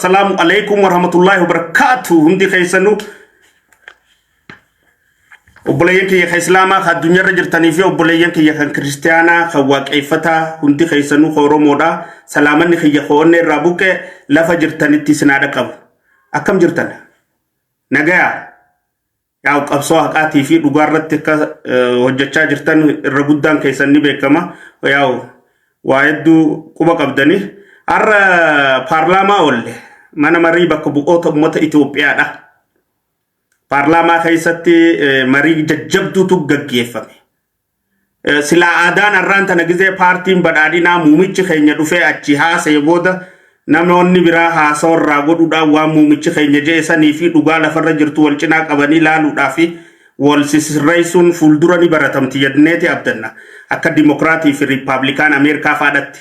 السلام عليكم ورحمة الله وبركاته هندي خيسنو وبلين كي خيسلاما خدنيا رجل تنيفي وبلين كي خن كريستيانا خواك إفتا هندي خيسنو خورو مودا سلامني خي خون رابوك لا فجر تنتي سنادكم أكم جرتن نجايا يا أبصوا حقاتي في دوغارت تك وجتشا جرتن رغودان كيسني بكما وياو وايدو كوبا قبدني Parlama olle mana mari bakka bu'oota ummata Itoophiyaadha Parlama keessatti mari jajjabduutu gaggeeffame sila aadaan arraanta nagizee paartiin badhaadhinaa muumichi keenya dhufee achi haasa'e booda namoonni biraa haasawarraa godhuudhaan waan muumichi keenya jeesanii fi dhugaa lafarra jirtu wal cinaa qabanii laaluudhaa fi wal sisirreessuun fuuldura ni baratamti jedneeti abdanna akka dimokiraatii fi riippaabilikaan Ameerikaa faadhatti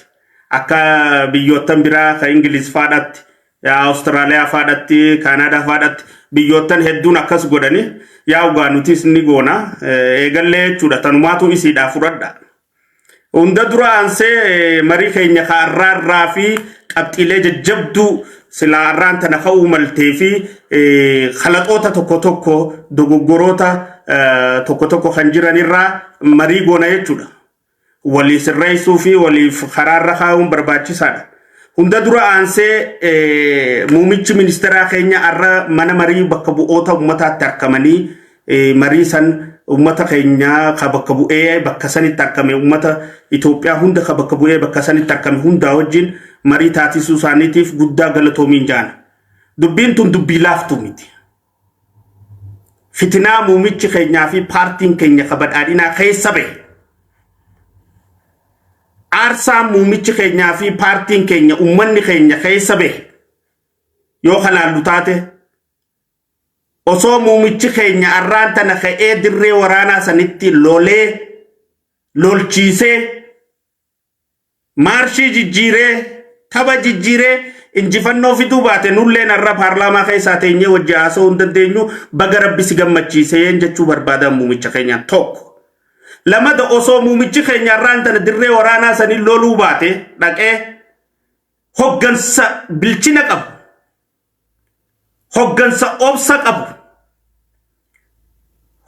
akka biyyoottan biraa ka Ingiliz faadhatti ya Austraaliyaa faadhatti Kanaadaa faadhatti biyyoottan hedduun akkas godhani yaa ugaanutis ni goona eegallee jechuudha tanumaatu isiidhaa fudhadha hunda dura ansee marii keenya kaarraarraa fi qabxiilee jajjabduu sila arraan tana ka'uu maltee fi khalaqoota tokko dogoggoroota tokko kan jiranirraa marii goona jechuudha wali sirreessuu fi waliif karaarra kaa'uun barbaachisaadha hunda dura aansee muumichi ministeeraa keenya arra mana marii bakka bu'oota ummataatti argamanii marii san ummata keenya ka bakka bu'ee bakka sanitti argame ummata Itoophiyaa hunda ka bakka bu'ee bakka sanitti argame hunda wajjin marii taasisuu isaaniitiif guddaa galatoomiin jaana dubbiin tun dubbii laaftuu miti fitinaa muumichi keenyaa fi paartiin keenya ka badhaadhinaa keessa bahe arsa muumichi keenyaa fi paartiin keenya ummanni keenya keessa bahe yoo halaallu taate osoo muumichi keenya arraan tana ka'ee dirree waraanaa sanitti lolchiisee maarshii jijjiiree taba jijjiiree injifannoo fiduu baate nulleen arra paarlaamaa keessaa teenyee wajji haasa'uu hin dandeenyu baga rabbi si gammachiisee jechuu barbaadan muumicha keenya tokko lamada osoo muumichi keenya arraan tana dirree waraanaa sanii loluu baate dhaqee hoggansa bilchina qabu hoggansa obsa qabu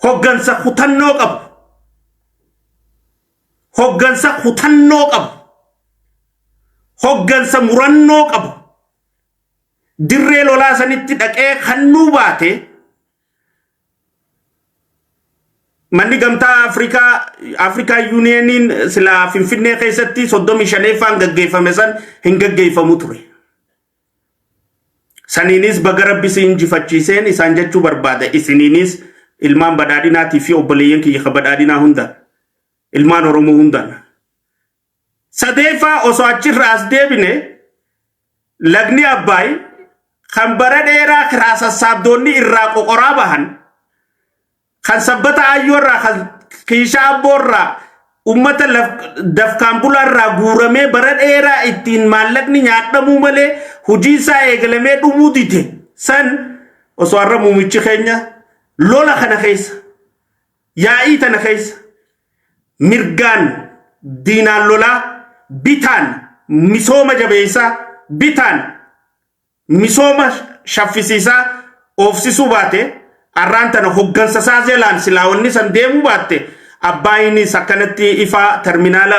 hoggansa kutannoo qabu hoggansa murannoo qabu dirree lolaa sanitti dhaqee kannuu baate manni gamtaa Afrikaa Unioniin sila Finfinnee keessatti 35 gaggeeffame san hin gaggeeffamu ture saniinis baga rabbi si injifachiiseen isaan jechuu barbaada isiniinis ilmaan badhaadhinaatii fi obboleeyyan kiyya badhaadhinaa hunda ilmaan Oromoo hundaan sadeefaa osoo achirraa as deebine lagni Abbaay kan bara dheeraa karaa sassaabdoonni irraa qoqoraa bahan kan sabbata ayyoorraa kan kiishaa abboorraa ummata dafkaan bulaarraa guuramee bara dheeraa ittiin maallaqni nyaadhamuu malee hujii isaa eegalamee dhumuu dite san osoo har'a muumichi keenya lola kana keessa yaa'ii tana keessa mirgaan diinaan lolaa bitaan misooma jabeessaa bitaan misooma shaffisiisaa oofsisuu baate arraan tana hoggansa saazeelaan silaawonni san deemuu baatte Abbaayin sakkanatti ifa terminaala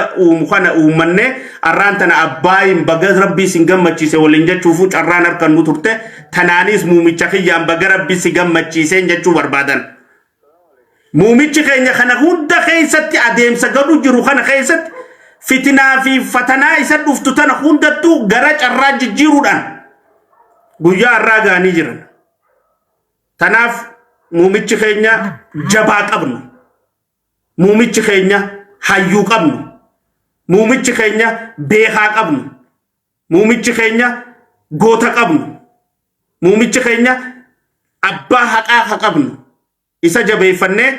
kana uumanne arraan tana Abbaayin baga rabbii sin gammachiise waliin jechuufu carraan harkan nu turte tanaanis muumicha kiyyaan baga rabbii si gammachiiseen jechuu barbaadan muumichi keenya kana hunda keessatti adeemsa gadu jiru kana keessatti fitinaa fi fatanaa isa dhuftu tana hundattuu gara carraa jijjiiruudhaan guyyaa irraa gaanii jiran tanaaf muumichi keenya jabaa qabnu muumichi keenya hayyuu qabnu muumichi keenya beekaa qabnu muumichi keenya goota qabnu muumichi keenya abbaa haqaa qabnu isa jabeeffannee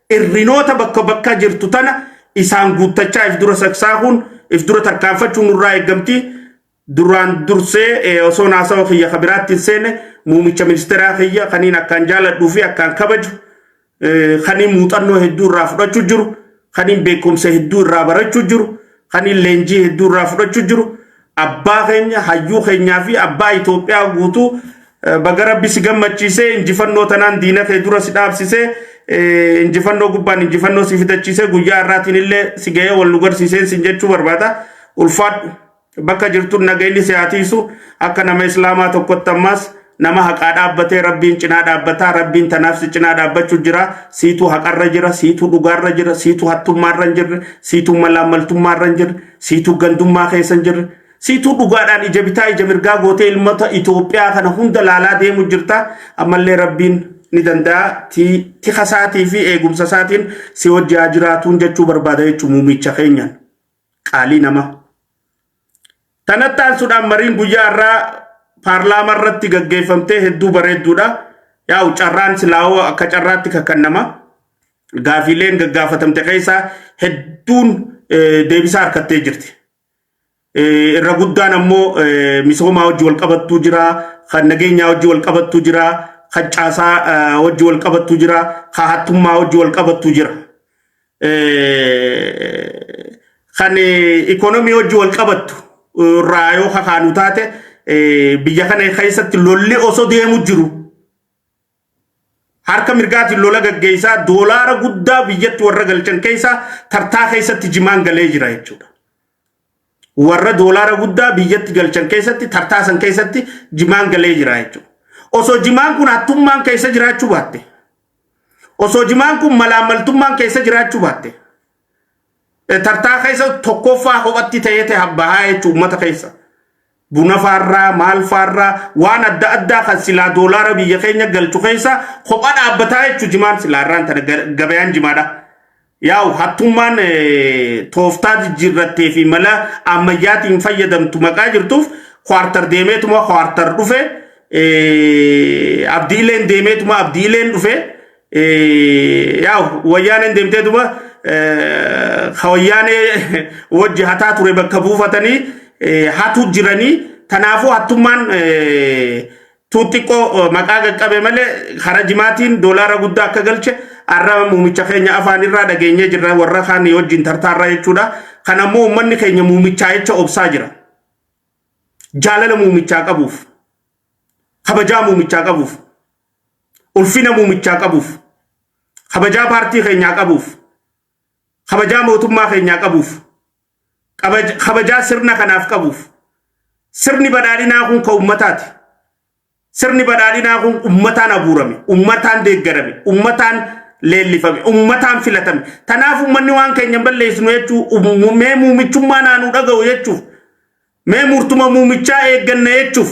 irrinoota bakka jirtu tana isaan guuttachaa if dura saksaahuun if dura tarkaanfachuun nurraa eeggamti duraan dursee osoo naasawa kiyya kabiraatti seene muumicha ministeeraa kiyya kaniin akkaan jaaladhuu fi akkaan kabaju kaniin muuxannoo hedduu irraa fudhachuu jiru kaniin beekumsa hedduu irraa barachuu jiru kaniin leenjii hedduu irraa fudhachuu jiru abbaa keenya hayyuu keenyaa fi abbaa Itoophiyaa guutuu baga rabbi si gammachiisee injifannoo tanaan diina kee dura si dhaabsisee injifannoo gubbaan injifannoo si fidachiisee guyyaa irraatiin illee si ga'ee wal nu garsiiseen sin jechuu barbaada. Ulfaadhu bakka jirtu nageenyi si haatiisu akka nama islaamaa tokkotti ammas nama haqaa dhaabbatee rabbiin cinaa dhaabbataa rabbiin tanaaf si cinaa dhaabbachuu jira. Siituu haqarra jira, siituu dhugaarra jira, siituu hattummaarra hin jirre, siituu malaamaltummaarra hin jirre, siituu gandummaa keessa hin jirre. Siituu dhugaadhaan ija bitaa ija mirgaa gootee ilmoota Itoophiyaa kana hunda laalaa deemu jirta. Ammallee rabbiin ni danda'a tika isaatii fi eegumsa isaatiin si wajjaa jiraatuun jechuu barbaada jechuun muumicha keenyaan qaalii nama. Tanattaan sudhaan mariin guyyaa irraa paarlaamaa irratti gaggeeffamtee hedduu bareedduudha. Yaa'u carraan silaawoo akka carraatti kakkannama. Gaafileen gaggaafatamte keessaa hedduun deebisaa harkattee jirti. Irra guddaan ammoo misoomaa wajji wal qabattuu jira, kan nageenyaa wajji wal qabattuu jira, kan caasaa wajji wal qabattuu jira, kan hattummaa wajji wal qabattuu jira. Kan ikonomii wajji wal qabattu irraa yoo kakaanu taate biyya kana keessatti lolli osoo deemu jiru. Harka mirgaatiin lola gaggeessaa doolaara guddaa biyyatti warra galchan keessaa tartaa keessatti jimaan galee jira jechuudha. Warra doolaara guddaa biyyatti galchan keessatti tartaasan keessatti jimaan galee jira jechuudha. Osoo jimaan kun hattummaan keessa jiraachuu baatte, osoo jimaan kun malaamaltummaan keessa jiraachuu baatte, tartaa keessa tokkoffaa kophatti ta'ee habbahaa jechuudha uummata keessa. Buna faarraa, maal faarraa, waan adda addaa kan silaa doolaara biyya keenya galchu keessa kophaa dhaabbataa jechuudha jimaan silaarraan tana gabayaan jimaadha. Yaa'u hattummaan tooftaa jijjiirrattee fi mala ammayyaatiin fayyadamtu maqaa jirtuuf kwartar deemeetuma kwartar dhufe abdiileen deemeetuma abdiileen dhufe yaa'u wayyaaneen deemteetuma wayyaanee wajji hataa ture bakka buufatanii hatu jiranii tanaafuu hattummaan tuuxiqqoo maqaa qaqqabe malee hara jimaatiin doolaara guddaa akka galche arraba muumicha keenya afaan irraa dhageenyee jirra warra kaan wajjin tartaarraa jechuudha. Kanammoo uummanni keenya muumichaa jecha obsaa jira. Jaalala muumichaa qabuuf, kabajaa muumichaa qabuuf, ulfina muumichaa qabuuf, kabajaa paartii keenyaa qabuuf, kabajaa mootummaa keenyaa qabuuf, kabajaa sirna kanaaf qabuuf. Sirni badhaadhinaa kun ka ummataati. Sirni badhaadhinaa kun ummataan abuurame, ummataan deeggarame, ummataan leellifame, ummataan filatame. Tanaaf ummanni waan keenya balleessinu jechuun mee muumichummaa naanuu dhaga'u jechuuf, mee murtuma muumichaa eegganna jechuuf,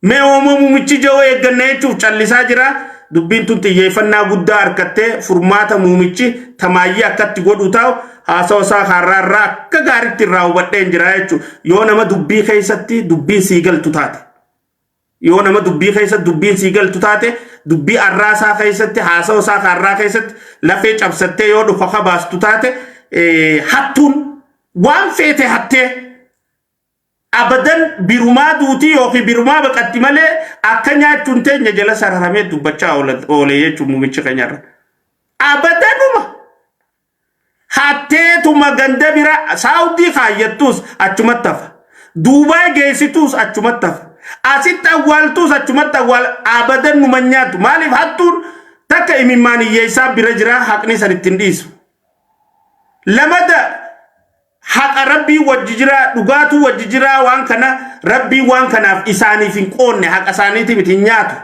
mee oomoo muumichi ja'oo eegganna jechuuf callisaa jira. Dubbiin tun xiyyeeffannaa guddaa harkattee furmaata muumichi tamaayyii akkatti godhu taa'u haasawaa isaa har'aarraa akka gaariitti irraa hubadheen jira jechuudha. Yoo nama dubbii keessatti dubbiin sii galtu taate, yoo nama dubbii keessatti dubbiin sii galtu taate, dubbii arraasaa keessatti haasawaa isaa har'aa keessatti lafee cabsattee yoo dhufa baastu taate hattuun waan feete hattee abadan birumaa duutii yookiin birumaa baqatti malee akka nyaachuun teenya jala sararamee dubbachaa oolee jechuun muumichi keenyarra. Abadanuma hatteetuma ganda bira Saawudii kaayyattuus achumatti hafa. Duubaay geessituus achumatti hafa. Asitti awwaaltuus achumatti awwaala. Abadan numa nyaatu. Maaliif hattuun takka imimmaan hiyyeessaa bira jira haqni san ittiin dhiisu. Lamada haqa rabbii wajji jira dhugaatu wajji jira waan kana rabbii waan kanaaf isaaniif hin qoonne haqa isaaniitiif ittiin nyaatu.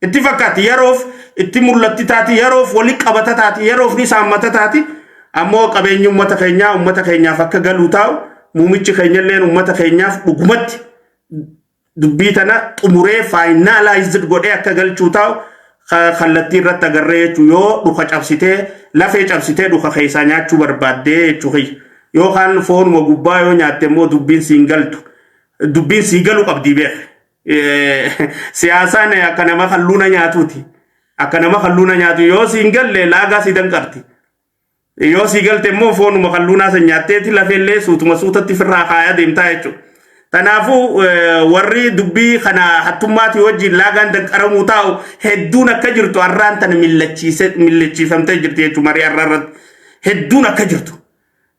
Itti fakkaati yeroof itti mul'atti taati yeroof wali qabata taati yeroof ni saammata taati. Ammoo qabeenyi ummata keenyaaf akka galuu taa'u muumichi keenyalleen ummata keenyaaf dhugumatti dubbii tana xumuree faayinaalaayizd godhee akka galchuu taa'u kallattii irratti agarree jechuu yoo dhuka cabsitee lafee cabsitee dhuka keessaa nyaachuu barbaaddee jechuu yookaan foonuma gubbaa yoo nyaatte immoo dubbiin siin galtu dubbiin sii galu qabdii beek siyaasaan akka nama kalluuna nyaatuuti akka nama kalluuna nyaatu yoo siin galle laagaa si danqarti. Yoo sii galte immoo foonuma kalluunaa san nyaatteeti lafeellee suutuma suutatti firraa kaayaa deemtaa jechuudha. Kanaafuu warri dubbii kana hattummaati wajjin laagaan danqaramuu taa'u hedduun akka jirtu har'aan tana millachiifamtee jirti jechuudha marii har'aarratti hedduun akka jirtu.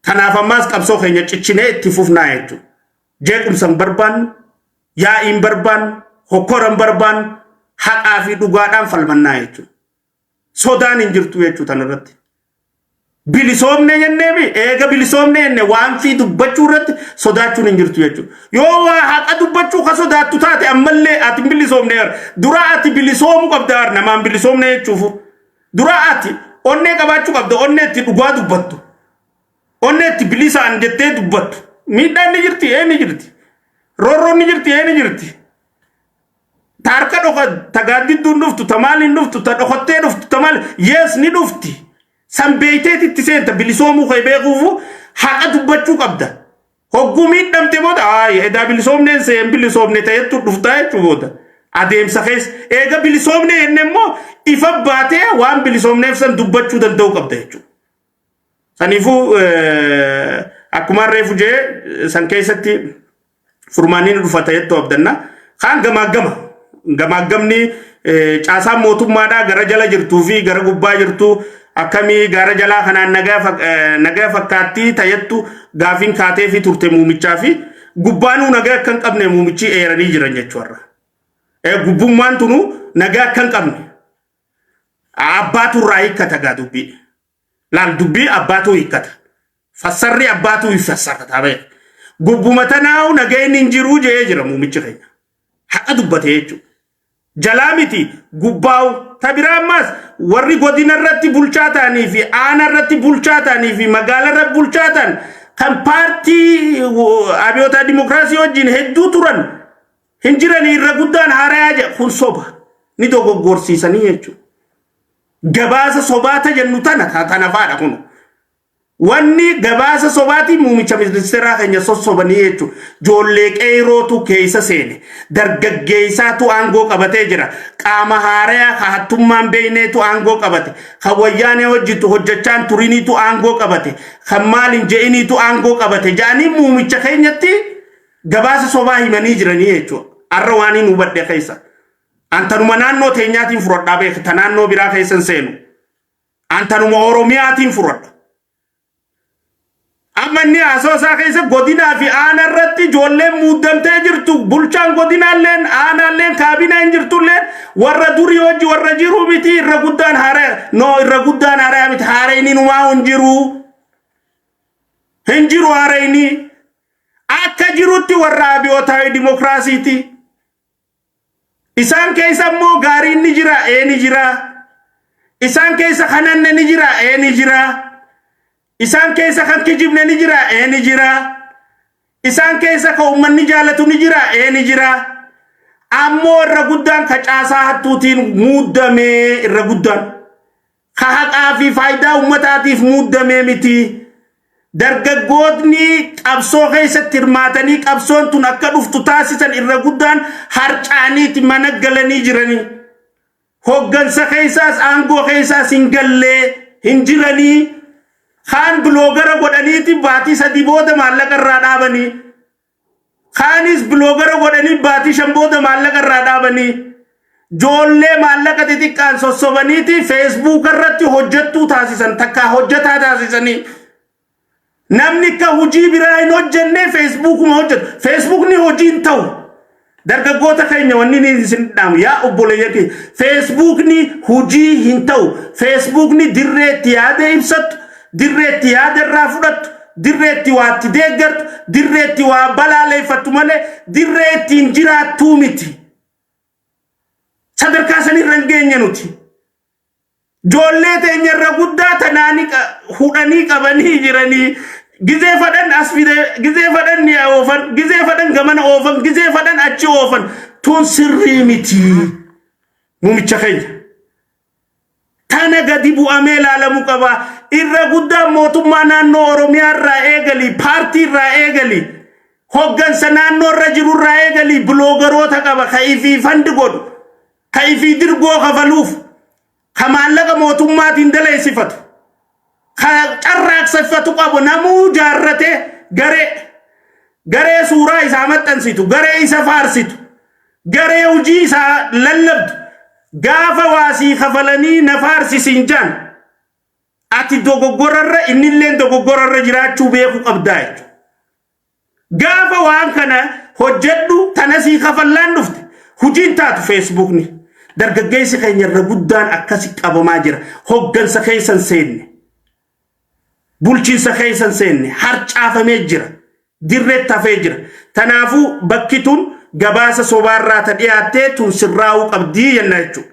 Kanaaf ammaas qabsoo keenya ciccinee itti fufnaa jechuudha. jeequmsan barbaan yaa'iin barbaan hokkoran barbaan haqaa fi dhugaadhaan falmannaa jechuudha. Sodaan hin jirtu jechuudha tanarratti. Bilisoomne jenneemi eega bilisoomne jenne waan fi dubbachuu irratti sodaachuun hin jirtu jechuudha. Yoo waa haqa dubbachuu ka sodaattu taate ammallee ati bilisoomne dura ati bilisoomu qabda namaan bilisoomne jechuufu. Dura ati onnee qabaachuu qabda onnee itti dhugaa dubbattu. Onnee itti bilisaan jettee dubbattu. Miidhaan ni jirti ni jirti. Roorroon ni jirti ni jirti. Tarka dhoka tagaaddidduun dhuftu tamaaliin dhuftu ta dhokottee dhuftu tamaali yes ni dhufti. San beeyteetitti seenta bilisoomuu kee beekuufu haqa dubbachuu qabda. Hogguu miidhamte booda edaa bilisoomneen seen bilisoomne ta'ettu dhuftaa jechuu booda. Adeemsa keessa eega bilisoomne jenne immoo ifa baatee waan bilisoomneef san dubbachuu danda'uu qabda jechuudha. Saniifuu akkuma reefu jee san keessatti furmaaniin dhufata jettoo abdanna. Kaan gamaagamni caasaan mootummaadhaa gara jala jirtuu fi gara gubbaa jirtuu akkamii gara jalaa kanaan nagaa fakkaattii ta'ettu gaafiin kaatee fi turte muumichaa fi gubbaanuu nagaa akka hin qabne muumichi eeranii jiran jechuudha. Gubbummaan tunu nagaa akka hin qabne abbaatu irraa hiikkata gaa dubbii. Laal dubbii abbaatu hiikkata. Fassarri abbaatu hiifassarata ba'e. Gubbuma tanaa'u nagaa inni hin jiruu jee jira muumichi keenya. Haqa dubbate jechuudha. Jalaa miti gubbaa'u tabiraa ammaas warri godina irratti bulchaa ta'anii fi aana irratti bulchaa ta'anii fi magaala irratti bulchaa ta'an kan paartii abiyyoota dimokiraasii wajjin hedduu turan hin jiran irra guddaan haarayaa jedha kun soba ni dogoggorsiisanii jechuudha. Gabaasa sobaata jennu tana faadha kunu. Wanni gabaasa sobaati muumicha ministeeraa keenya sossobanii jechuudha. Joollee qeerootu keessa seene. Dargaggeessaatu aangoo qabatee jira. Qaama haarayaa hattummaan beeyneetu aangoo qabate. Kan wayyaanee hojjechaan turiniitu aangoo qabate. Kan maalin je'iniitu aangoo qabate. Ja'anii muumicha keenyatti gabaasa sobaa himanii jiranii jechuudha. Arra waan hin hubadhe keessa. Antanuma naannoo teenyaatiin furadhaa beekta naannoo biraa keessan seenu. Antanuma Oromiyaatiin furadha. Amanni asoosaa keessa godinaa fi aana irratti ijoolleen muudamtee jirtu bulchaan godinaalleen aanaalleen kaabinaa hin jirtulleen warra durii hojii warra jiru miti irra guddaan haaraya miti haarayni numaa hin jiru haarayni akka jirutti warra abiyyoota dimokiraasiiti. Isaan keessa immoo gaariin ni jira ni jira. Isaan keessa kananne ni jira ni jira. Isaan keessa kan kijibne ni jira ni jira. Isaan keessa kan uummanni jaalatu ni jira ni jira. Ammoo irra guddaan ka caasaa hattuutiin muudamee irra guddaan ka haqaa fi faayidaa uummataatiif muudamee miti. Dargaggoonni qabsoo keessatti hirmaatanii qabsoon tun akka dhuftu taasisan irra guddaan harcaaniiti mana galanii jiranii. Hoggansa keessaas aangoo keessaas hin gallee hin jiranii. Kaan biloogara godhaniiti baatii 3 booda maallaqa irraa dhaabanii. Kaanis biloogara godhanii baatii 5 booda maallaqa irraa dhaabanii. Joollee maallaqa xixiqqaan sossobaniiti Facebook irratti hojjettuu taasisan takka hojjetaa taasisanii. Namni ka hojii biraa hin hojjenne Facebookuma hojjetu. Facebookni hojiin ta'u. Dargaggoota keenya wanni ni isin dhaamu yaa obboleeyyan Facebookni hojii hin ta'u. Facebookni dirreetti yaada ibsatu. Dirreetti yaada irraa fudhattu, dirreetti waatti deeggartu, dirreetti waa balaaleeffattu malee dirreetti hin jiraattuu miti. Sadarkaa sanirra hin geenye nuti. Joollee teenya irra guddaa tanaanii hudhanii qabanii jiranii gizee fadhan as fide, gizee fadhan ni oofan, gizee fadhan gamana oofan, gizee fadhan achi oofan tun sirrii miti. Muumicha keenya. Tana gadi bu'amee ilaalamu qaba. Irra guddaa mootummaa naannoo Oromiyaa irraa eegali, paartii irraa eegali, hoggansa naannoo irra jiru irraa eegali, biloogaroota qaba, kaifii fandi godhu, kaifii dirgoo kafaluuf, ka maallaqa mootummaatiin daleessifatu, ka carraaqseffatu qabu namuu jaarrate garee suuraa isaa maxxansitu, garee isa faarsitu, garee hojii isaa lallabdu, gaafa waasii kafalanii na faarsisiin jaan. Ati dogoggorarra innilleen dogoggorarra jiraachuu beeku qabdaa jechuudha. gaafa waan kana hojjedhu tanasii kafallaan dhufte hujiin taatu Facebook ni dargaggeessi keenya irra guddaan akkasi qabamaa jira hoggansa keessan seenne bulchiinsa keessan seenne harcaafamee jira dirreetti hafee jira tanaafu bakki tun gabaasa sobaarraa ta dhiyaattee tun sirraa'uu qabdii jenna jechuudha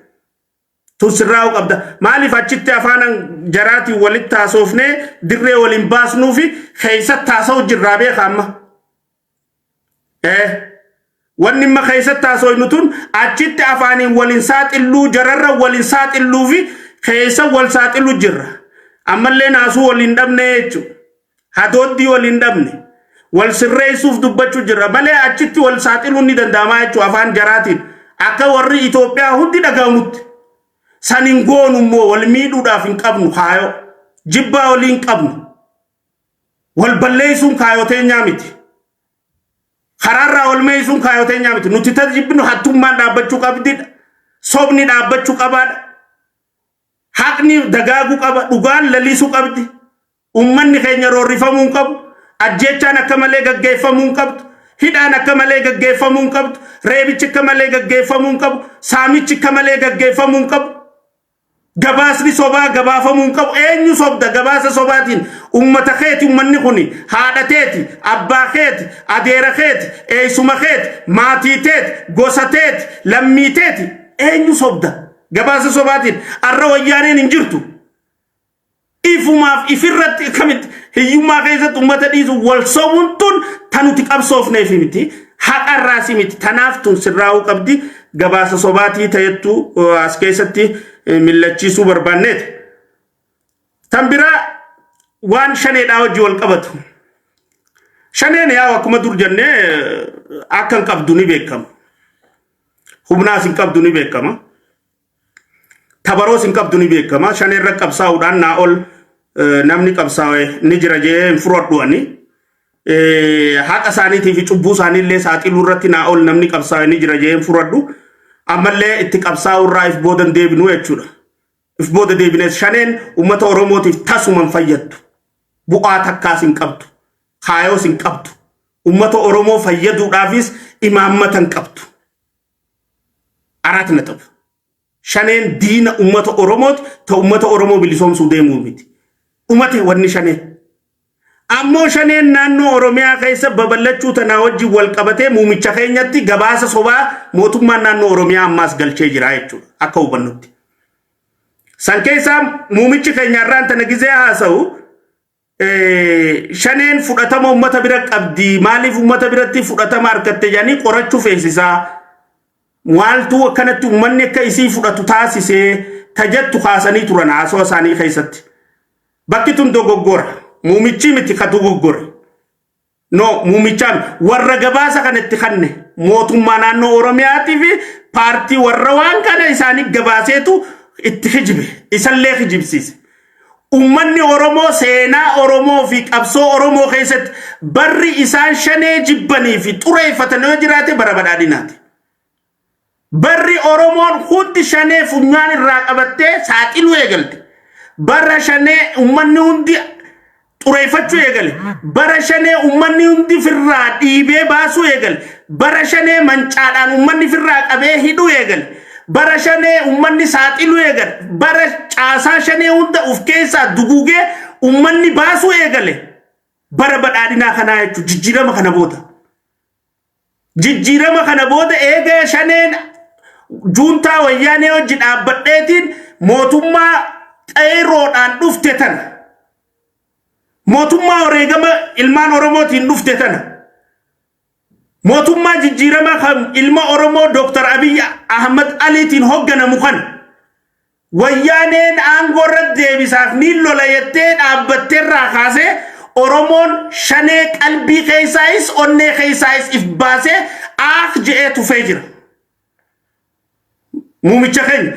tun sirraa'uu qabda maaliif achitti afaanan jaraatii walitti haasofnee dirree waliin baasnuu fi keessatti haasa'u jirraa beeka amma wanni ma keessatti haasofnu tun achitti afaaniin waliin saaxilluu jararra waliin saaxilluu fi keessa wal saaxillu jirra ammallee naasuu waliin dhabne jechuudha hadooddii waliin dhabne wal sirreessuuf dubbachuu jirra malee achitti wal saaxiluun ni danda'ama jechuudha afaan jaraatiin akka warri Itoophiyaa hundi dhagahamutti sanin goonu immoo wal miidhuudhaaf hin qabnu kaayo jibbaa waliin qabnu wal balleessuun kaayotee nyaamiti karaarraa wal meessuun kaayotee nyaamiti nuti tajibbinu hattummaan dhaabbachuu qabdidha sobni dhaabbachuu qabaadha haqni dagaaguu qaba dhugaan lalisuu qabdi ummanni keenya roorrifamuu hin qabu ajjechaan akka malee gaggeeffamuu hin qabdu hidhaan akka malee gaggeeffamuu hin qabdu reebichi akka malee gaggeeffamuu hin qabu saamichi akka malee gaggeeffamuu hin qabu gabaasni sobaa gabaafamuu hin qabu eenyu sobda gabaasa sobaatiin ummata keeti ummanni kuni haadha teeti abbaa keeti adeera keeti eeysuma keeti maatii teeti gosa teeti lammii teeti eenyu sobda gabaasa sobaatiin arra wayyaaneen hin jirtu ifumaaf ifirratti kamitti hiyyummaa keessatti ummata dhiisu wal sobuun tun tanuti qabsoofneef miti haqarraasi miti tanaaf tun sirraa'uu qabdi gabaasa sobaatii ta'ettu as keessatti millachiisuu barbaanneeti tan biraa waan shaneedhaa wajji wal qabatu shaneen yaa akkuma dur jennee akka hin qabdu ni beekama humnaas hin qabdu ni beekama tabaroos hin qabdu ni beekama shaneerra qabsaa'uudhaan naa ol namni qabsaa'e ni jira jee hin fudhadhu ani haqa isaaniitii fi cubbuu isaaniillee saaxiluu irratti naa ol namni qabsaa'e ni jira jee hin fudhadhu ammallee itti qabsaa'u irraa if boodan deebinu jechuudha if booda deebines shaneen ummata oromootiif tasuman fayyaddu bu'aa takkaas hin qabdu kaayoos hin qabdu ummata oromoo fayyaduudhaafis imaammata hin qabdu arat naxab shaneen diina ummata oromooti ta ummata oromoo bilisoomsuu deemuu miti ummate wanni shaneen ammoo shaneen naannoo oromiyaa keessa babal'achuu tanaa wajji wal qabatee muumicha keenyatti gabaasa sobaa mootummaan naannoo oromiyaa ammaas galchee jira jechuudha akka hubannutti san keessaa muumichi keenya irraan tana gizee haasa'u shaneen fudhatama ummata bira qabdi maaliif ummata biratti fudhatama argatte jedhanii qorachuu feesisaa waaltuu akkanatti ummanni akka isii fudhatu taasisee tajattu kaasanii turan haasoo isaanii keessatti bakki tun dogoggora muumichi miti ka dogoggore no muumichaan warra gabaasa kanatti kanne mootummaa naannoo oromiyaatii fi paartii warra waan kana isaanii gabaaseetu itti hijibe isallee hijibsiise ummanni oromoo seenaa oromoo fi qabsoo oromoo keessatti barri isaan shanee jibbanii fi xureeffatanii jiraate bara badhaadhinaati barri oromoon hundi shanee funyaan irraa qabattee saaxiluu eegalte bara shanee ummanni hundi xureeffachuu eegale bara shanee ummanni hundi firraa dhiibee baasuu eegale bara shanee mancaadhaan ummanni firraa qabee hidhuu eegale bara shanee ummanni saaxiluu eegale bara caasaa shanee hunda uf keessaa duguugee ummanni baasuu eegale bara badhaadhinaa kanaa jechuun jijjiirama kana booda eegee shaneen juuntaa wayyaanee hojii dhaabbadheetiin mootummaa xeeroodhaan dhufte tana mootummaa wareegama ilmaan oromootiin dhufte tana mootummaa jijjiirama kan ilma oromoo Dr. Abiy Ahmed Aliitiin hogganamu kan wayyaaneen aangoo irra deebisaaf ni lola jettee dhaabbatteerraa kaasee oromoon shanee qalbii keessaayis onnee keessaayis if baasee je'ee tufee jira muumicha keenya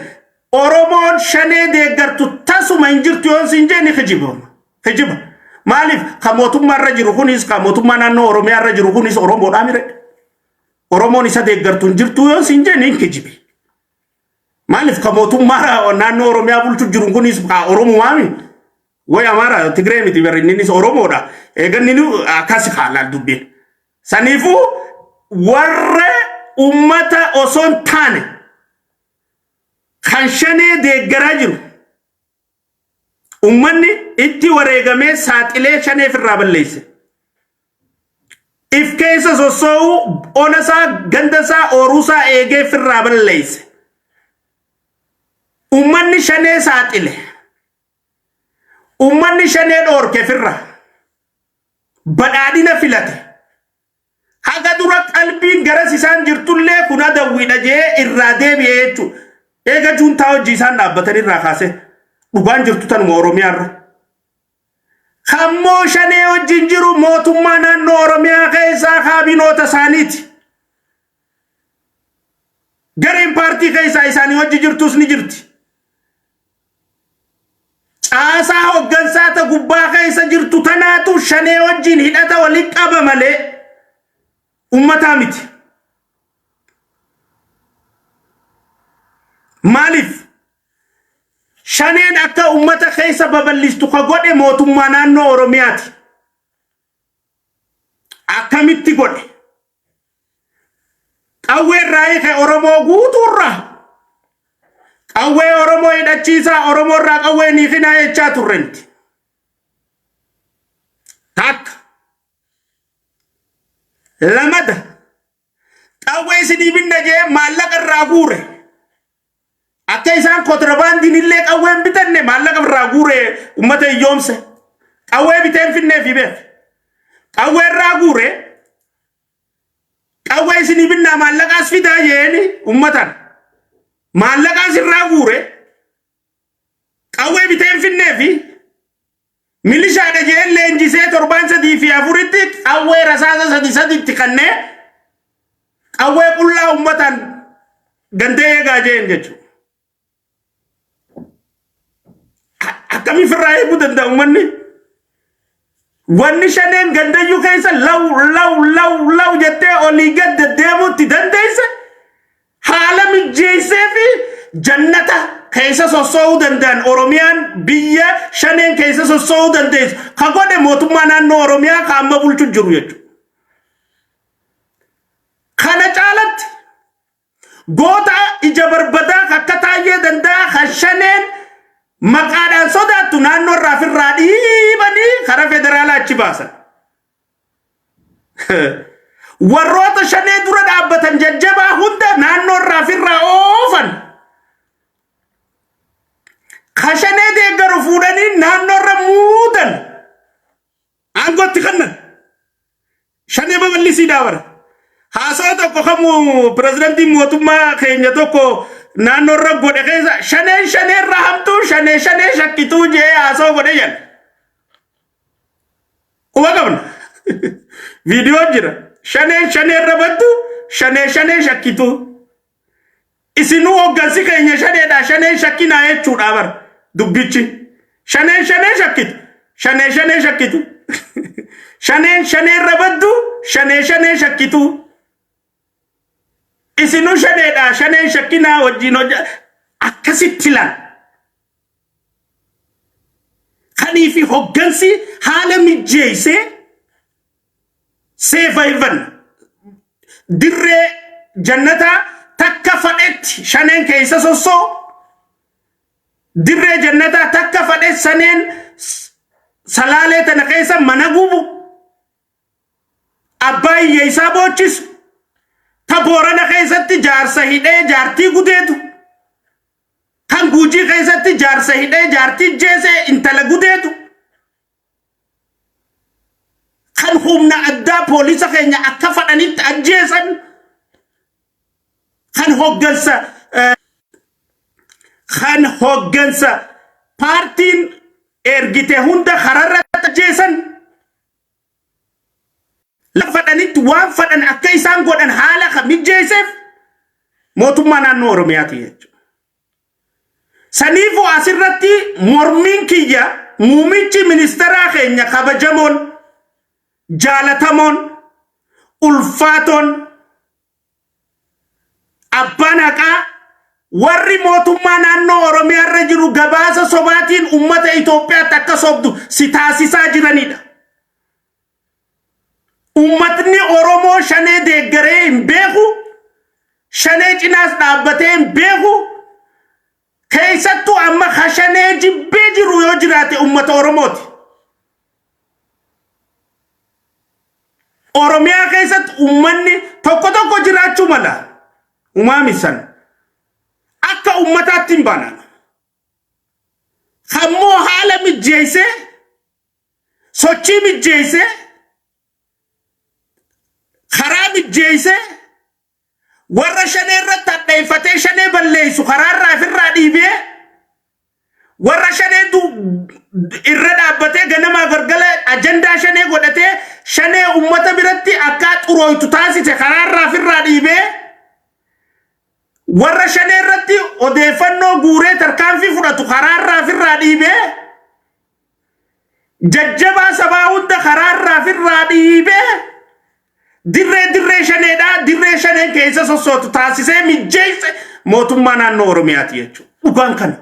oromoon shanee deeggartu tasuma hin jirtu yoon siin jee ni hijiba maaliif ka mootummaa irra jiru kunis ka mootummaa naannoo oromiyaa irra jiru kunis oromoodhaa mire oromoon isa deeggartu hin jirtu yoon siin jee ni hijibe maaliif ka mootummaa naannoo oromiyaa bulchu jiru kunis ka oromumaami way amara tigree miti bari innis oromoodha eeganni akkas haalal dubbeen Sanifu warra ummata oson taane kan shanee deeggaraa jiru ummanni itti wareegamee saaxilee shanee firraa balleesse. If keessa sossoo'u onasaa gandasaa ooruusaa eegee firraa balleesse. Ummanni shanee saaxile. Ummanni shanee dhoorke firraa. Badhaadhina filate. Haga dura qalbiin garas isaan jirtullee kuna dawwiidha jee irraa deebi'ee jechuudha. Eega juuntaa hojii isaan dhaabbatan irraa kaase dhugaan jirtu tanuma Oromiyaarra. Kammoo shanee wajjin jiru mootummaa naannoo Oromiyaa keessaa kaabinoota isaaniiti. Gareen paartii keessaa isaanii wajji jirtus ni jirti. Caasaa hoggansaa ta gubbaa keessa jirtu tanaatu shanee wajjin hidhata walitti qaba malee ummataa miti. Maaliif? Shaneen akka ummata keessa babal'istu ka godhe mootummaa naannoo Oromiyaati. Akkamitti godhe? Qawwee raayee Oromoo guutuurra. Qawwee Oromoo hidhachiisaa Oromoo irraa qawwee ni finaa jechaa turrenti. Takka. Lamada. Qawwee sidii binna jee maallaqa irraa guure. Akka isaan kontrabaandiin illee qawween bitanne maallaqa irraa guure ummata hiyyoomse. Qawwee biteen finnee fi beef. Qawwee irraa guure. Qawwee sidii binna maallaqaas fidaa jeeni ummatan. Maallaqaas irraa guure. Qawwee biteen finnee fi milishaadha jeen leenjisee 7 fi 4tti qawwee rasaasa 3 kannee qawwee qullaa ummatan gandee eegaa jeen jechuudha. Akkami firraa eeguu danda'a ummanni? Wanni shaneen gandayyuu keessa law jettee olii gad deddeemuutti dandeesse haala mijeessee fi jannata keessa sossoo'uu danda'an Oromiyaan biyya shaneen keessa sossoo'uu dandeessu ka godhe mootummaa naannoo Oromiyaa ka amma bulchu jiru jechuudha. Kana caalatti goota ija barbadaa akka taayee danda'a kan shaneen maqaadhaan sodaattu naannoo irraa firraa dhiibanii karaa federaalaa achi baasan. Warroota shanee dura dhaabbatan jajjabaa hunda naannoo irraa firraa oofan. Ka shanee deeggaru fuudhanii naannoo irra muudan. Aangootti kannan. Shanee babal'isii daawara. Haasawaa tokko kamuu pirezidantiin mootummaa keenya tokko naannoo irra godhe keessa shanee irra hamtuu shanee shakkituu jee haasawaa godhe jan. Quba qabna. Viidiyoo jira. Shanee irra baddu shanee shakkituu. Isinuu hoggansi keenya shaneedha shanee shakkinaa jechuudha bara dubbichi. Shanee shakkitu. Shanee shakkitu. Shanee irra baddu shanee shakkituu. Isinuu shaneedha shanee shakkinaa wajjin hojja akkasitti lan. Kanii fi hoggansi haala mijeessee seefayvan dirree jannataa takka fadhetti shaneen keessa sossoo dirree jannataa takka fadhetti saneen salaalee tana keessa mana gubu abbaa hiyyeessaa boochisu ta Boorana keessatti jaarsa hidhee jaartii gudeetu kan Guujii keessatti jaarsa hidhee jaartii jeesee intala gudeetu kan humna addaa poolisa keenya akka fadhanitti ajjeesan kan hoggansa paartiin ergite hunda kararratti ajjeesan lafa fadhanitti waan fadhan akka isaan godhan haala ka mijeesseef mootummaa naannoo Oromiyaati jechuudha. Saniifuu asirratti mormiin kiyya muumichi ministeeraa keenya kabajamoon jaalatamoon ulfaatoon abbaan haqaa warri mootummaa naannoo Oromiyaa irra jiru gabaasa sobaatiin ummata Itoophiyaatti akka sobdu si taasisaa jiranidha. ummatni Oromoo shanee deeggaree hin beeku shanee cinaas dhaabbatee hin beeku keessattuu amma shanee jibbee jiru yoo jiraate ummata Oromooti. Oromiyaa keessatti ummanni tokko jiraachuu mala umaamisan akka ummataatti hin baanan hammoo haala mijjeesse sochii mijjeesse karaa mijjeesse warra shanee irratti hadheeffatee shanee balleessu karaarraa ofirraa dhiibee warra shanee irra dhaabbatee ganamaa gargala ajandaa shanee godhatee shanee ummata biratti akka xurooytu taasise karaarraa ofirraa dhiibee warra shanee irratti odeeffannoo guuree tarkaanfii fudhatu karaarraa ofirraa dhiibee jajjabaa sabaa hunda karaarraa ofirraa dhiibee dirree shaneedha dirree shaneen keessa sossootu taasisee mijjeesse mootummaa naannoo Oromiyaati jechuudha. Dhugaan kana.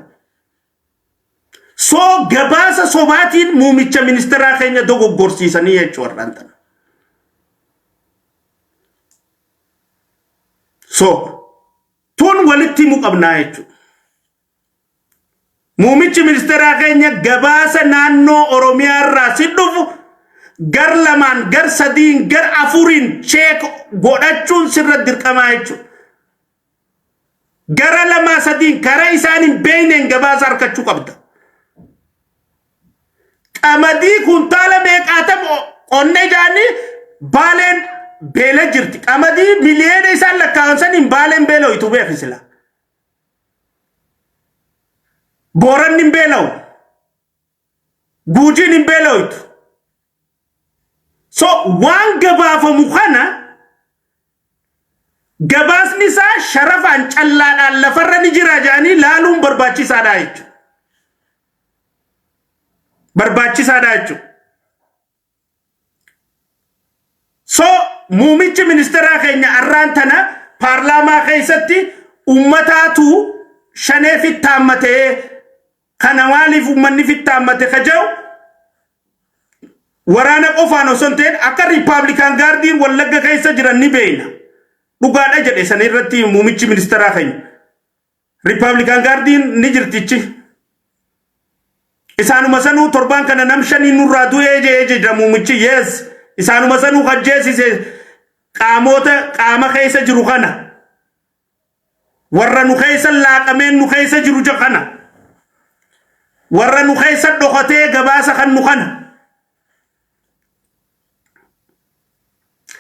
So gabaasa sobaatiin muumicha ministeeraa keenya dogoggorsiisanii jechuudha warraan tana. So tun walitti himuu qabnaa jechuudha. Muumichi ministeeraa keenya gabaasa naannoo Oromiyaa irraa si dhufu gar lamaan gar sadiin gar afuriin cheek godhachuun sirra dirqamaa jechuudha. Gara lama sadiin karaa isaaniin beeyneen gabaasa harkachuu qabda. Qamadii kuntaala meeqaatam qonnee jaanii baaleen beela jirti. Qamadii miliyoona isaan lakkaa'an saniin baaleen beelooytu beekisila. Booranni hin beela'u. Guujiin hin beelooytu. So waan gabaafamu kana gabaasni isaa sharafaan callaadhaan lafarra ni jira jaanii laaluun barbaachisaadha jechuudha. Barbaachisaadha jechuudha. So muumichi ministeeraa keenya arraan tana paarlaamaa keessatti ummataatu shanee fittaammatee kana maaliif ummanni fittaammate kaja'u waraana qofaan osoo hin ta'in akka Riippaabilikaan gaardiin Wallagga keessa jiran ni beeyna. Dhugaadha jedhe san irratti muumichi ministeeraa keenya. Riippaabilikaan gaardiin ni jirtichi. Isaanuma sanuu torban kana nam shanii nurraa du'ee jedha muumichi yes. Isaanuma sanuu ajjeesise qaama keessa jiru kana. Warra nu keessa laaqameen nu keessa jiru kana. Warra nu keessa dhokatee gabaasa kan nu kana.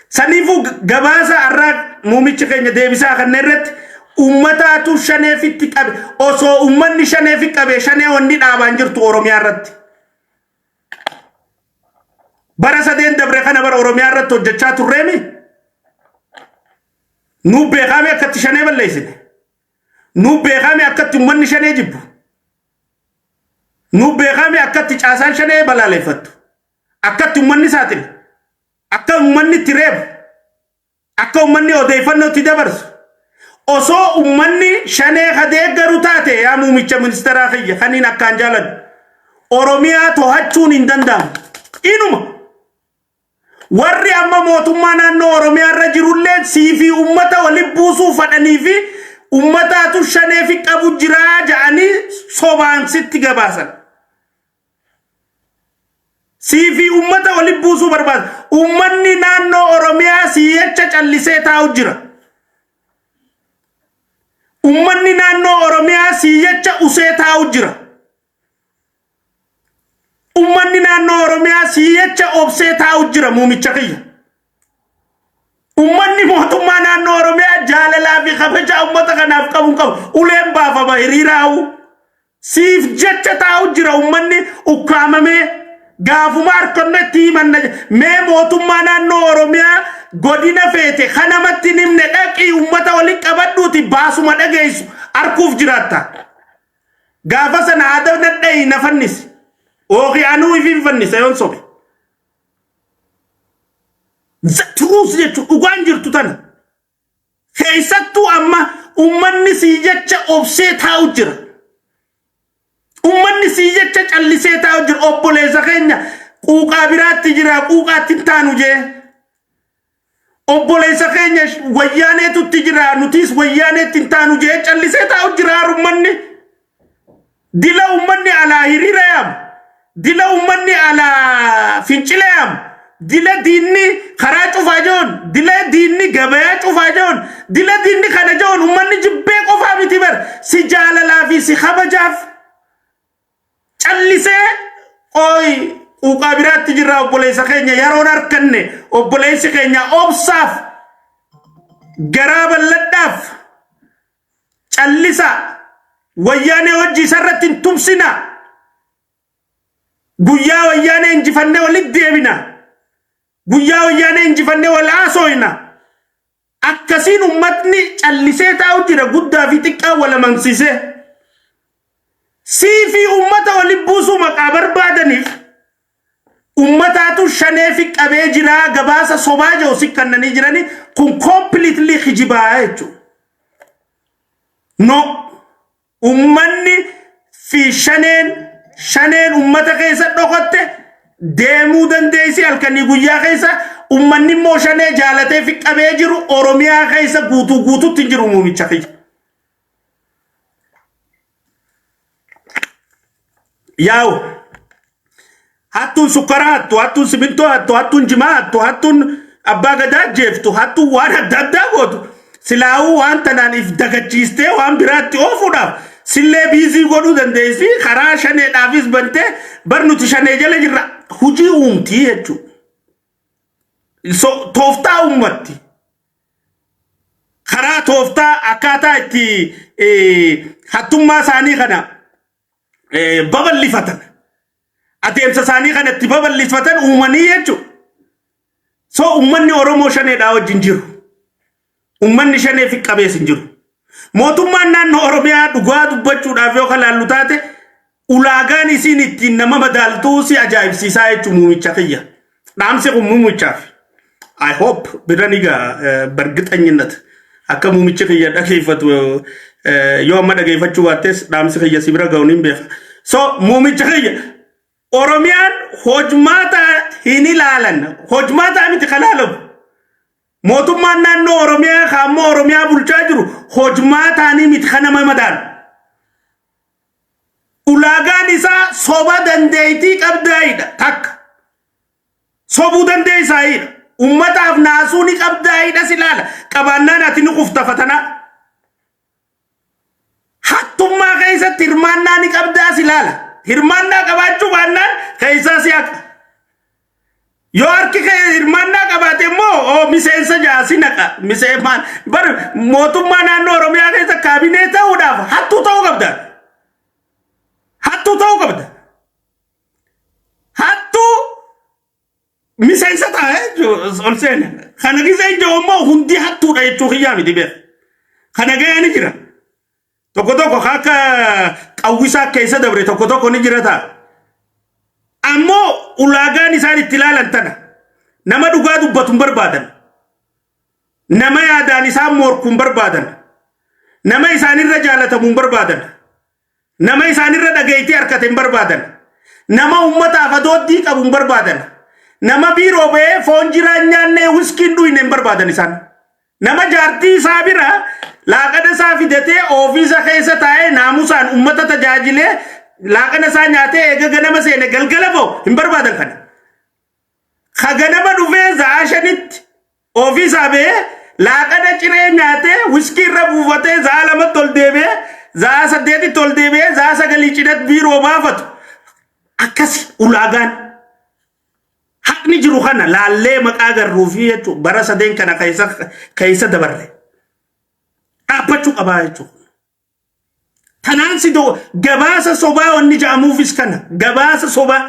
Sanifu gabaasa arraa muumichi keenya deebisaa kan irratti ummataatu shaneefitti qabe osoo ummanni shaneefi qabe shanee wanni dhaabaan jirtu Oromiyaa irratti. Bara sadeen dabre kana bara Oromiyaa irratti hojjechaa turreemi. Nu beekame akkatti shanee balleessine. Nu beekame akkatti ummanni shanee jibbu. Nu beekame akkatti caasaan shanee balaaleffattu. Akkatti ummanni saaxile. Akka ummanni itti reebu. Akka ummanni odeeffannoo itti dabarsu. Osoo ummanni shanee kadeeggaru taate yaa muumicha ministeeraa kiyya kaniin akkaan jaaladhu. Oromiyaa to'achuun hin danda'amu. Inuma. Warri amma mootummaa naannoo Oromiyaa irra jirullee siifi ummata waliin buusuu fadhanii fi ummataatu shanee fi qabu jiraa ja'anii sobaan sitti gabaasan. Siifi ummata waliin buusuu barbaada. Ummanni naannoo Oromiyaa siyyacha callisee taa'u jira. Ummanni naannoo Oromiyaa siyyacha usee taa'u jira. Ummanni naannoo Oromiyaa siyyacha obsee taa'u jira muumicha kiyya. Ummanni mootummaa naannoo Oromiyaa jaalalaa fi kabaja ummata kanaaf qabu uleen baafama hiriiraa'u. Siif jecha taa'u jira ummanni ukkaamamee gaafuma harkannetti manna mee mootummaa naannoo Oromiyaa godina feete kanamatti nimne dhaqii ummata waliin qabadhuuti baasuma dhageessu arkuuf jiraatta. Gaafa sana aadaa nadhee nafannisi. Ooki anuu ifi fannisa yoon sobe. Turuus jechuun dhugaan jirtu tana. Keessattuu amma ummanni sii jecha obsee taa'u jira. Ummanni sii jecha callisee taa'u jira obboleessa keenya quuqaa biraatti jira quuqaatti taanu jee obboleessa keenya wayyaaneetu jira nutis wayyaaneetti intaanu jee callisee taa'u jiraaru manni dila ummanni ala hiriirayam dila ummanni ala fincilayam dila diinni karaa cufaa joon dila diinni gabayaa cufaa joon dila diinni kana joon ummanni jibbee qofaa miti bar si jaalalaa fi si kabajaaf callisee oy uqabiraatti jirra obboleessa keenya yaroon arkanne obboleessi keenya obsaaf garaa balladhaaf callisa wayyaanee hojii isarratti hin tumsina guyyaa wayyaanee injifannee walitti deebina guyyaa wayyaanee injifannee wal haasoyna akkasiin ummatni callisee taa'u jira guddaa fi xiqqaa wal amansiisee sii fi ummata walitti buusuu maqaa barbaadaniif ummataatu shanee fi qabee jira gabaasa sobaa jiru sikkannanii jiranii kun completely khijibaa jechuudha. No ummanni fi shaneen ummata keessa dhokotte deemuu dandeessi halkanii guyyaa keessa ummanni immoo shanee jaalatee fi qabee jiru Oromiyaa keessa guutuutti jiru muumicha keessa. Yaa'u hattun sukaraattu hattun simintoattu hattun jimaattu hattun abbaa gadaa jeeftu hattun waan adda addaa gootu silaa'uu waan tanaan if dagachiistee waan biraatti oofuudhaaf sillee biizii godhuu dandeessi karaa shaneedhaafis bantee barnuti shanee jala jirra hujii uumtii jechuudha. Tooftaa ummatti karaa tooftaa akkaataa itti hattummaa isaanii kana babal'ifatan adeemsa isaanii kanatti babal'ifatan uumanii jechuudha. So ummanni Oromoo shaneedhaa wajjin jiru. Ummanni shanee fi qabees hin jiru. Mootummaan naannoo Oromiyaa dhugaa dubbachuudhaaf yoo kalaallu taate ulaagaan isiin ittiin nama madaaltuu si ajaa'ibsiisaa jechuun muumicha kiyya. Dhaamsi kun muumichaaf. I hope biranigaa bargixanyinat akka muumichi kiyya dhageeffatu yoo amma dhageeffachuu baattes dhaamsi kiyya si bira ga'uun hin beeka. So muumicha kiyya Oromiyaan hojmaata hin ilaalan hojmaata miti kalaalamu. Mootummaan naannoo Oromiyaa kaammoo Oromiyaa bulchaa jiru hojmaataanii miti kana madaan. Ulaagaan isaa soba dandeettii qabdaa'idha takka. Sobuu dandeessaayidha. Ummataaf naasuu ni qabdaa'idha silaala. Qabaannaan ati ni quftafatanaa. Hattummaa keessatti hirmaannaa ni qabdaa silaala. Hirmaannaa qabaachuu baannaan keessaa si akka. Yoo harki kee hirmaannaa qabaate immoo miseensa jaasi naqa miseenmaan bar mootummaa naannoo Oromiyaa keessa kaabinee ta'uudhaaf hattuu ta'uu qabda. Hattuu ta'uu qabda. Hattuu miseensa ta'ee ol seena. Kana gisee immoo hundi hattuudha jechuu kiyyaa miti beeku. Kana ga'ee ni jira. Tokko akka qawwisaa keessa dabre tokko ni jira ta'a. Ammoo ulaagaan isaan itti ilaalan tana nama dhugaa dubbatu barbaadan nama yaadaan isaan morkuun barbaadan nama isaanirra jaalatamuun barbaadan nama isaanirra dhageettii harkateen barbaadan nama ummataaf adooddii qabuun barbaadan nama biiroo ba'ee foon jiraan nyaannee wiskiin dhuyne barbaadan isaan nama jaartii isaa bira laaqana isaa fidatee ofiisa keessa taa'ee naamusaan ummata tajaajilee laaqana isaa nyaatee eega ganama seene galgala ba'u hin barbaadan kana. Ka ganama dhufee za'a shanitti ofiisaa ba'ee laaqana ciree nyaatee wiskii irra buufatee za'a lamatti ol deebi'ee za'a saddeetitti ol deebi'ee za'a sagalii cinatti biiroo baafatu. Akkasi ulaagaan haqni jiru kana laallee maqaa garruufii jechuudha bara sadeen kana keessa dabarre. Dhaabbachuu qabaa jechuudha. Tanaan si do gabaasa sobaa wanni ja'amuufis kana gabaasa sobaa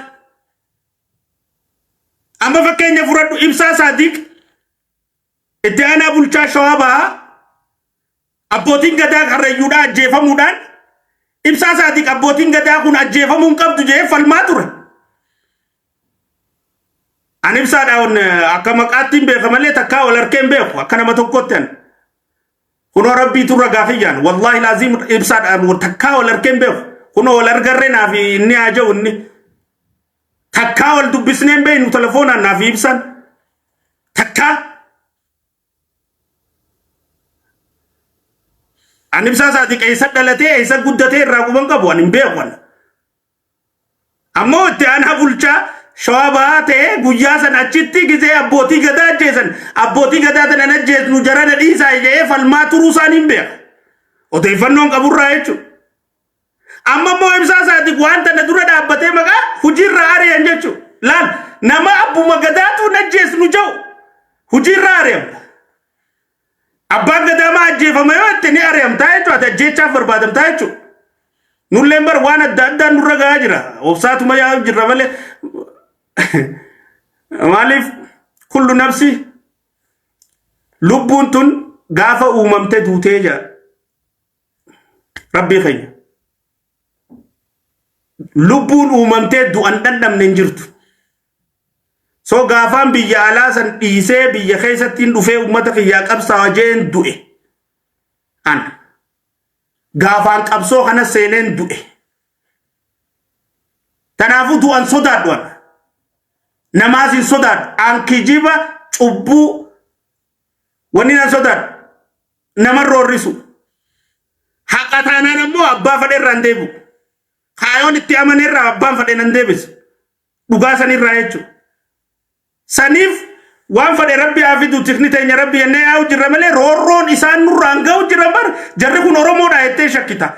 amma fakkeenya fudhadhu Ibsaa Saadiq itti aanaa bulchaa Shawaa Bahaa abbootiin gadaa karrayyuudhaan ajjeefamuudhaan Ibsaa Saadiq abbootiin gadaa kun ajjeefamuun qabdu jee falmaa ture. Ani Ibsaadhaan akka maqaattiin beeka malee takkaa wal harkeen beeku akka nama tokkotti ani. Kuno Rabbi turra gaafiyaan wallahi lazim Ibsaadhaan takkaa wal harkeen beeku kuno wal argarree naaf inni haaja'u inni takkaa wal dubbisneen beeynu telefoonaan naaf ibsan takkaa Ani ibsaa Saadiq eessa dhalatee eessa guddatee irraa quban qabu ani hin beeku. Ammoo itti aanaa bulchaa shawaa baatee guyyaa san achitti gizee abbootii gadaa ajjeesan abbootii gadaa tanan ajjeesnu jarana dhiisaa jedhee falmaa turuu isaan hin beeku. Odeeffannoon qaburraa jechuudha. Amma immoo ibsaa Saadiq waan tana dura dhaabbatee maqaa hojiirra ari'an jechuudha. Laal nama abbuma gadaatu ajjeesnu jiru hojiirra ari'amna. Abbaan gadaa maa ajjeefama yoo itti ni ari'amtaa jechuudha. Ajjeechaaf barbaadamtaa jechuudha. Nulleen bar waan adda addaan nurra gahaa jira. Obsaatuma yaa jirra malee maaliif kullu nafsi lubbuun tun gaafa uumamte duutee jira. Rabbii keenya lubbuun uumamtee du'an dhandhamne hin jirtu. So gaafaan biyya alaa san dhiisee biyya keessattiin dhufee uummata kiyyaa qabsaa jeen du'e. An gaafaan qabsoo kana seeneen du'e. Tanaafu du'an sodaadhuan. Namaas hin sodaadhu. An kijiba cubbuu wanni nan sodaadhu. Nama roorrisu. Haqa taanaan ammoo abbaa fadhe irraa hin deebi'u. Kaayoon itti amane irraa abbaan fadhe nan deebisu. Dhugaa san irraa jechuudha. Saniif waan fadhe rabbi hafidu tikni teenya rabbi jennee yaa'u jirra malee roorroon isaan nurraan ga'u jirra bar jarri kun Oromoodha jettee shakkita.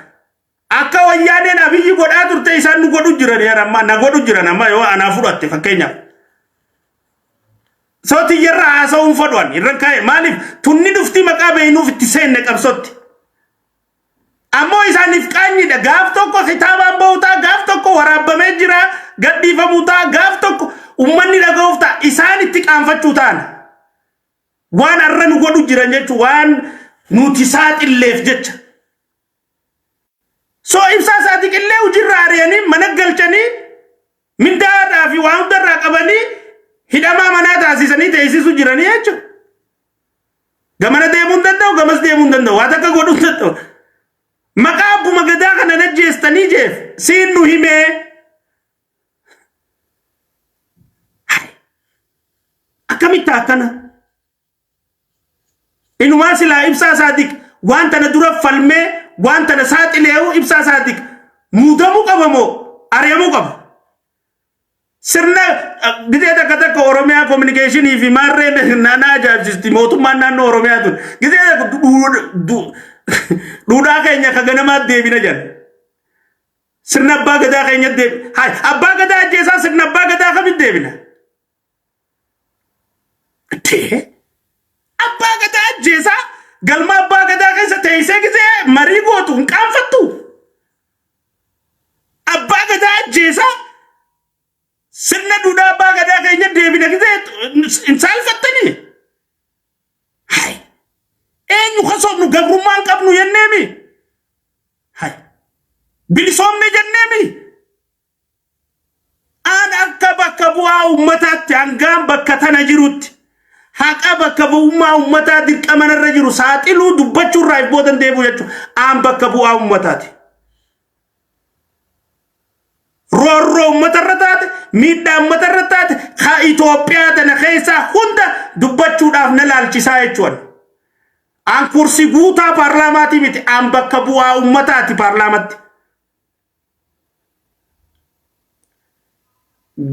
Akka wayyaaneen Abiyyi godhaa turte isaan nu godhu jiran amma na godhu jiran amma yoo anaa fudhatte fakkeenyaaf. Sooti yerra haasa'uun fadhuan irra kaa'e maaliif tunni dhufti maqaa beeynuuf itti seenne qabsotti. Ammoo isaaniif qaanyidha gaaf tokko kitaabaan ba'uutaa gaaf tokko waraabamee jira gadhiifamuutaa gaaf tokko ummanni dhaga'uuf ta'a isaan itti qaanfachuu ta'an. Waan arra nu godhu jiran jechuun waan nuti saaxilleef jecha. So ibsaa Saadiq illee hojiirra ari'anii mana galchanii mindaadhaa fi waan hundarraa qabanii hidhamaa manaa taasisanii teessisu jiranii jechuudha. Gamana deemuu hin danda'u gamas deemuu hin danda'u waan akka godhuu hin danda'u. Maqaa abbuma gadaa kana najjeestanii jeef siin nu himee. Akkamitti akkana? Inumaa silaa ibsaa Saadiq waan tana dura falmee waan tana saaxilee'u ibsaa Saadiq muudamuu qaba moo ari'amuu qaba? Sirna gizee takka Oromiyaa communicationii fi maarreen naannaa ajaa'ibsiisti mootummaan naannoo Oromiyaa tun gizee duudhaa keenya ka ganamaa deebina jedhan. Sirna abbaa gadaa keenya deebina. Hai abbaa gadaa ajjeesaa sirna abbaa gadaa kamitti deebina? Abbaa gadaa ajjeesaa galma abbaa gadaa keessa teessee gizee marii gootu hin qaanfattu. Abbaa gadaa ajjeesaa sirna duudhaa abbaa gadaa keenya deebina gizee hin saalfattanii. Hai eenyu kasoofnu gabrummaan qabnu jenneemi. Hai bilisoomne jenneemi. Aan akka bakka bu'aa uummataatti hangaan bakka tana jirutti. Haqa bakka bu'ummaa uummataa dirqama irra jiru saaxiluu dubbachuu irraa boodan deebi'u jechuudha. Aan bakka bu'aa uummataati. Roorroo uummata irra taate miidhaa uummata irra taate ka Itoophiyaa tana keessaa hunda dubbachuudhaaf na laalchisaa jechuudha. Aan kursi guutaa paarlaamaatii miti aan bakka bu'aa uummataati paarlaamatti.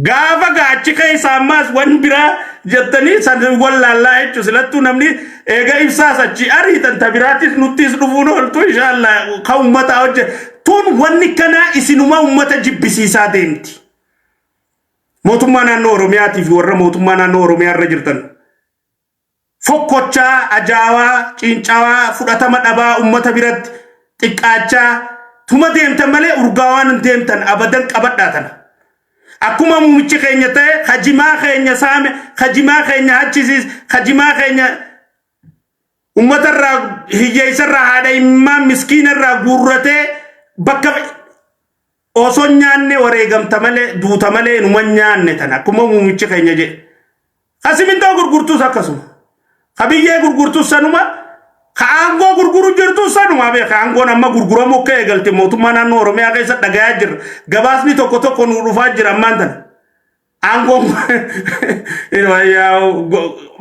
Gaafa gaachi keessa ammaas waan biraa jettanii san wallaalaa jechuun silattuu namni eega ibsaa sachi ariitan tabiraatis nuttis dhufuun ooltu inshallah ka uummataa hojje tun wanni kanaa isinuma uummata jibbisiisaa deemti. Mootummaa naannoo Oromiyaatii fi warra mootummaa naannoo Oromiyaa irra jirtan fokkochaa ajaawaa ciincaawaa fudhatama dhabaa uummata biratti xiqqaachaa tuma deemtan malee urgaawaan hin deemtan abadan qabadhaa tana. Akkuma muummichi keenya ta'e hajimaa keenya saame hajimaa keenya hachisiis hajimaa keenya ummata irraa hiyyeessa irraa haadha immaa miskiina irraa guurratee bakka osoo nyaanne wareegamta malee duuta malee numa nyaanne tan akkuma muummichi keenya jedhe. Kasimintoo gurgurtuus akkasuma kabiyyee gurgurtuus sanuma kaangoo gurguru jirtu sanuma beeka aangoon amma gurguramu akka eegalte mootummaa naannoo Oromiyaa keessa dhagayaa jirra gabaasni tokko tokko nu dhufaa jira ammaan tana aangoon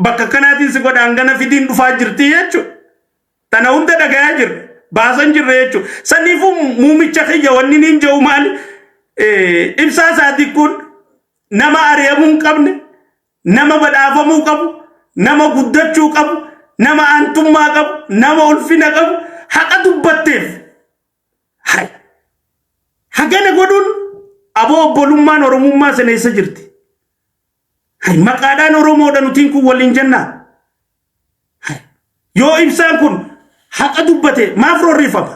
bakka kanaatiin si godhaan gana fidiin dhufaa jirti jechuudha tana hunda dhagayaa jirra baasan jirre jechuudha. Saniifuu muumicha kiyya wanni niin jiru maali? Ibsaa isaati kun nama ari'amuu hin qabne, nama badhaafamuu qabu, nama guddachuu qabu, nama aantummaa qabu, nama ulfina qabu, haqa dubbatteef. Hagana godhuun aboo obbolummaan Oromummaa sana eessa jirti? Maqaadhaan Oromoodha nutiin kun waliin jennaa. Yoo ibsaan kun haqa dubbate maaf roorrifama?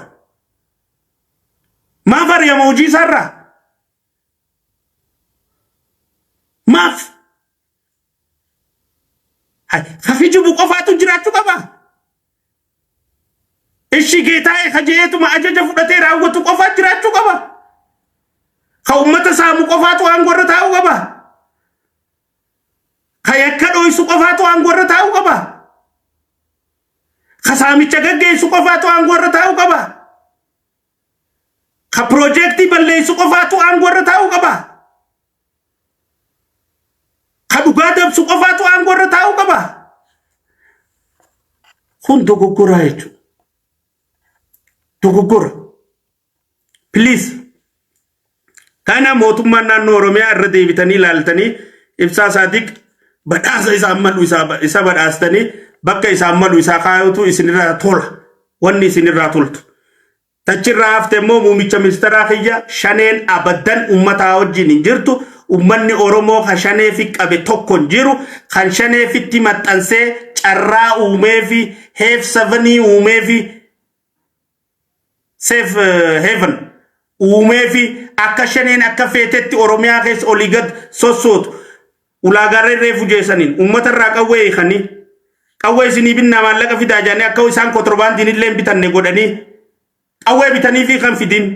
Maaf ari'ama hojii isaarraa? Maaf? Kafijibu qofaatu jiraachuu qaba. Ishi geetaa'e kajeetuma ajaja fudhatee raawwatu qofaa jiraachuu qaba. Ka ummata saamu qofaatu aangorra taa'uu qaba. Ka yakka dho'isu qofaatu aangorra taa'uu qaba. Ka saamicha gaggeessu qofaatu aangorra taa'uu qaba. Ka piroojeektii balleessu qofaatu aangorra taa'uu qaba. Ka dhugaa dabsu qofaatu aangorra taa'uu qaba. Kun dogoggora jechuudha. Dogoggora. Please. Kana mootummaan naannoo Oromiyaa irra deebitanii ilaaltanii ibsaa isaatiif badhaasa isaan malu isa badhaastanii bakka isaan malu isaa kaayutu isinirraa tola. Wanni isinirraa toltu. Tachirraa hafte immoo muumicha ministeeraa kiyya shaneen abaddan uummataa wajjin hin jirtu. Uummanni Oromoo kan shaneefi qabe tokko hin jiru. Kan shaneefitti maxxansee carraa uumeefi heef savenii uumeefi safe heaven uumeefi akka shaneen akka feetetti Oromiyaa keessa olii gad sossootu. Ulaagarree reefu jeesaniin uummata irraa qawwee eeganii qawwee isinii binnaa maallaqa fidaa jaanii akka isaan kontirbaandiin illee hin bitanne godhanii qawwee bitanii fi kan fidin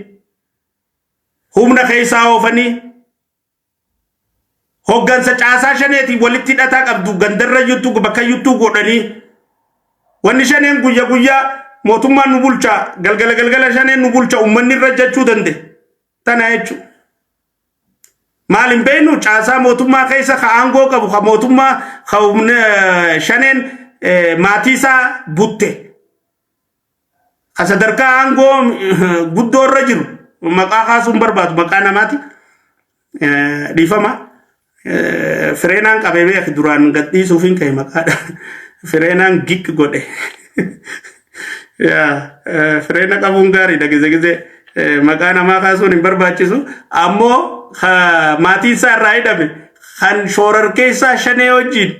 humna keessaa oofanii hoggansa caasaa shaneetiin walitti hidhataa qabdu gandarra juttu bakka juttu godhanii wanni shaneen guyyaa mootummaan nu bulchaa galgala shaneen nu bulcha uummanni irra jechuu dande tana jechuudha. Maalin beenu caasaa mootummaa keessa ka aangoo qabu ka mootummaa ka shaneen maatiisaa butte. Ka sadarkaa aangoo guddoo irra jiru maqaa kaasuun barbaadu maqaa namaati dhiifama. Fireenaan qabee beek duraan gadhiisuuf hin ka'e maqaadha. Fireenaan gig godhe. Fireena qabuun gaariidha gizee maqaa namaa kaasuun hin barbaachisu. Ammoo maatii isaa irraa hidhame kan shoorar keessaa shanee wajjin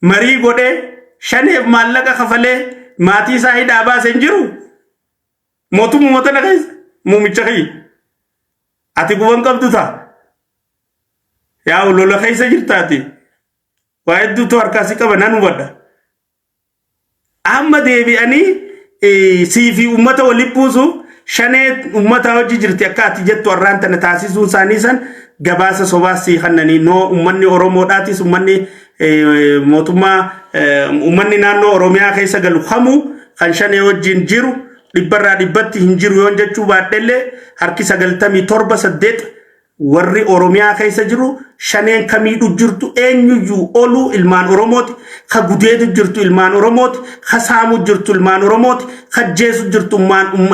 marii godhee shaneef maallaqa kafalee maatii isaa hidhaa baase hin jiru. Mootummaa tana keessa muumicha kiyya. Ati guban qabdu ta'a. Yaa lola keessa jirtaati. Waa hedduutu harkaasi qaba nan hubadha. Amma deebi'anii siifi uummata waliin buusuuf shanee uummata hojii jirti akka ati jettu warraan tana taasisuun isaanii san gabaasa sobaasii kannanii noo uummanni Oromoodhaatis uummanni mootummaa uummanni naannoo Oromiyaa keessa galu kamuu kan shanee wajjin jiru dhibbarraa dhibbatti hin jiru yoon jechuu baadhellee harki 97 warri Oromiyaa keessa jiru shaneen kamiidhu jirtu eenyuyyuu oluu ilmaan Oromooti ka gudeetu jirtu ilmaan Oromooti ka saamu jirtu ilmaan Oromooti ka jeesu jirtu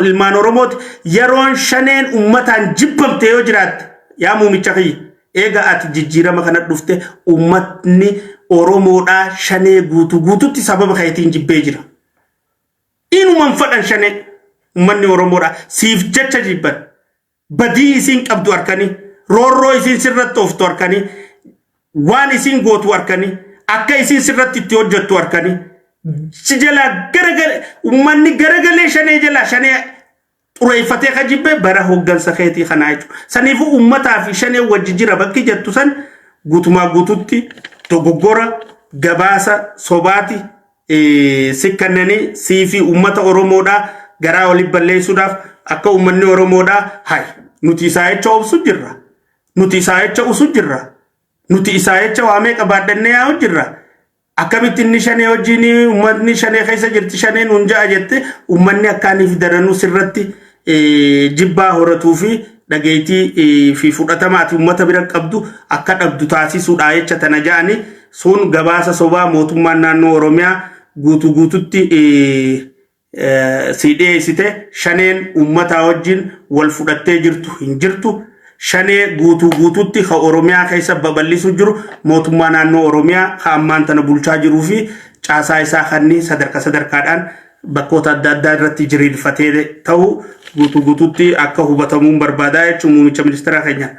ilmaan Oromooti yeroon shaneen ummataan jibbamte yoo jiraatte yaa muumicha kiyya eega ati jijjiirama kana dhufte ummatni Oromoodhaa shanee guututti sababa kayitiin jibbee jira. Inuman fadhan shanee ummanni Oromoodhaa siif jecha jibban badii isin qabdu arkanii roorroo isin sirratti oftu arkanii waan isin gootu arkanii akka isin sirratti itti hojjettu arkanii si jala garagale ummanni garagalee shanee jala shanee xureeffatee ka jibbe bara hoggansa keetii kanaa jechuudha. Saniifuu uummataa fi shanee wajji jira bakki jettu san guutumaa guututti dogoggora gabaasa sobaati sikkannanii siifi uummata Oromoodhaa garaa waliin balleessuudhaaf akka uummanni Oromoodhaa hay nuti isaa jecha obsu jirra. Nuti isaa jecha usu jirra. Nuti isaa jecha waamee qabaadhannee yaa jirra. Akkamitti inni shanee wajjin uummanni shanee keessa jirti shaneen hunjaa jette uummanni akkaaniif daranuu sirratti jibbaa horatuu fi dhageetii fi fudhatamaati uummata bira qabdu akka dhabdu taasisuudha jecha tana ja'anii sun gabaasa sobaa mootummaan naannoo Oromiyaa guututti sidee site shaneen ummata wajjin wal fudhattee jirtu hin jirtu shanee guutuutti ka Oromiyaa keessa babal'isu jiru mootummaa naannoo Oromiyaa ka ammaan tana bulchaa jiruu fi caasaa isaa kanni sadarkaadhaan bakkoota adda addaa irratti jiriirfatee ta'u guutuutti akka hubatamuun barbaadaa jechuun muummicha ministeera keenya